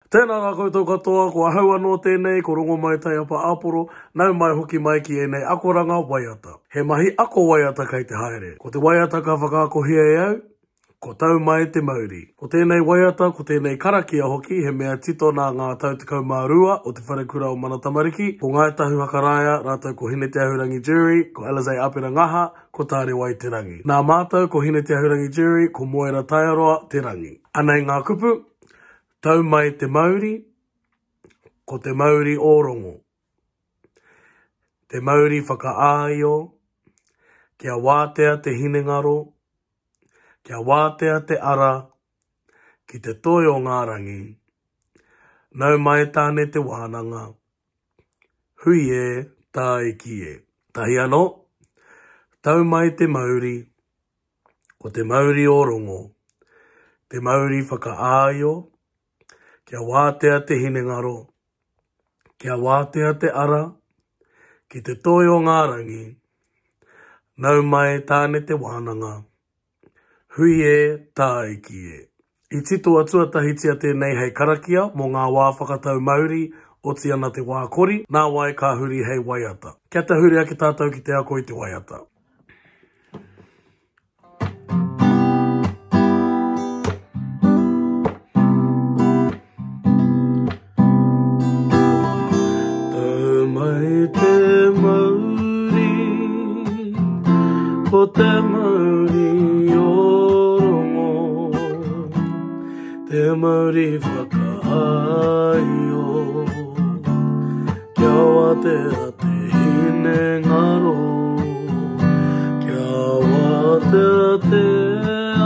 Tēnā rā koutou katoa, ko ahau anō tēnei, ko rongo mai tai apa āporo, nau mai hoki mai ki enei akoranga waiata. He mahi ako waiata kei te haere. Ko te waiata ka whakaakohia e au, ko tau mai te mauri. Ko tēnei waiata, ko tēnei karakia hoki, he mea tito nā ngā tau te kaumārua o te wharekura o mana tamariki. Ko ngai tahu hakaraya, rātou ko Hine Te Ahurangi Jury, ko Alizé Apira Ngaha, ko Tāre Wai Te Rangi. Nā mātou ko Hine Te Ahurangi Jury, ko Moera Taiaroa Te Rangi. Anei ngā kupu, tau mai te mauri, ko te mauri ōrongo. Te mauri whakaāio, kia wātea te hinengaro, kia wātea te ara, ki te toi o ngā rangi. Nau mai tāne te wānanga, hui e, tā e ki e. Tahi anō, tau mai te mauri, ko te mauri ōrongo. Te mauri whakaāio, kia wātea te hinengaro, kia wātea te ara, ki te toi o ngā rangi. Nau mai tāne te wānanga, hui e, tā e ki e. I tito atua tahitia tēnei hei karakia mō ngā wā whakatau Māori, oti ana te wā kori, nā wai ka huri hei waiata. Kia te huri ake tātou ki te ako i te waiata. Ko te mauri ōrongo, te mauri whakaaio, kia wātea te hinengaro, kia wātea te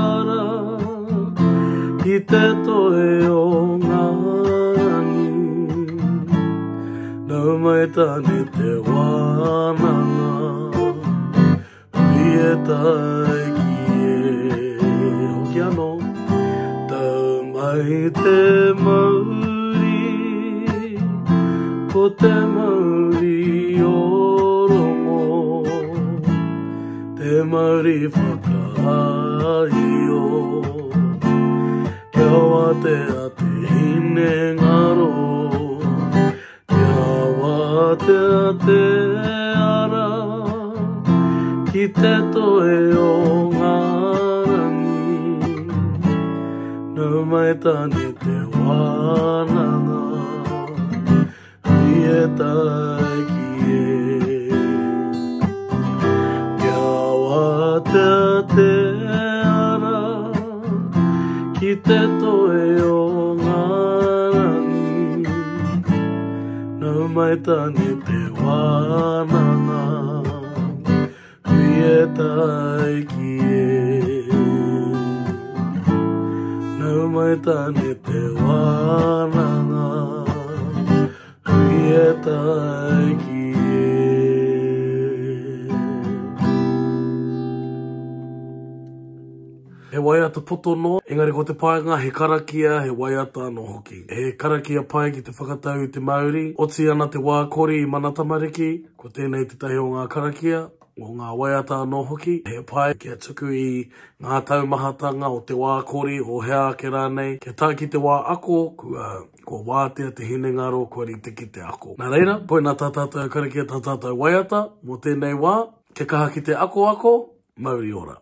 ara, ki te toe o ngā rangi, nau mai tāne te wānanga. E tai ki e, hoki anō, tau mai te mauri, ko te mauri ōrongo, te mauri whakaaio, kia wātea te hinengaro, kia wātea te ara, ki te toe o ngā rangi, nau mai tāne te wānanga, hui e tai ki e. Kia wātea te ara, ki te toe o ngā rangi, nau mai tāne te wānanga, e tai ki e. Nau mai tāne te wānanga, hui e tai ki e. He waiata poto no, engari ko te paenga he karakia, he waiata no hoki. He karakia pai ki te whakatau i te Māori, oti ana te wā kori i mana tamariki, ko tēnei te tahi o ngā karakia, o ngā waiata anō hoki, he pai kia tuku i ngā taumahatanga o te wā kori o hea ake rānei. Kia tā ki te wā ako, ko wātea te hinengaro, kua ri te ki te ako. Nā reira, poina tā tātou karakia tā tātou waiata, mō tēnei wā, ke kaha ki te ako, Māori ora.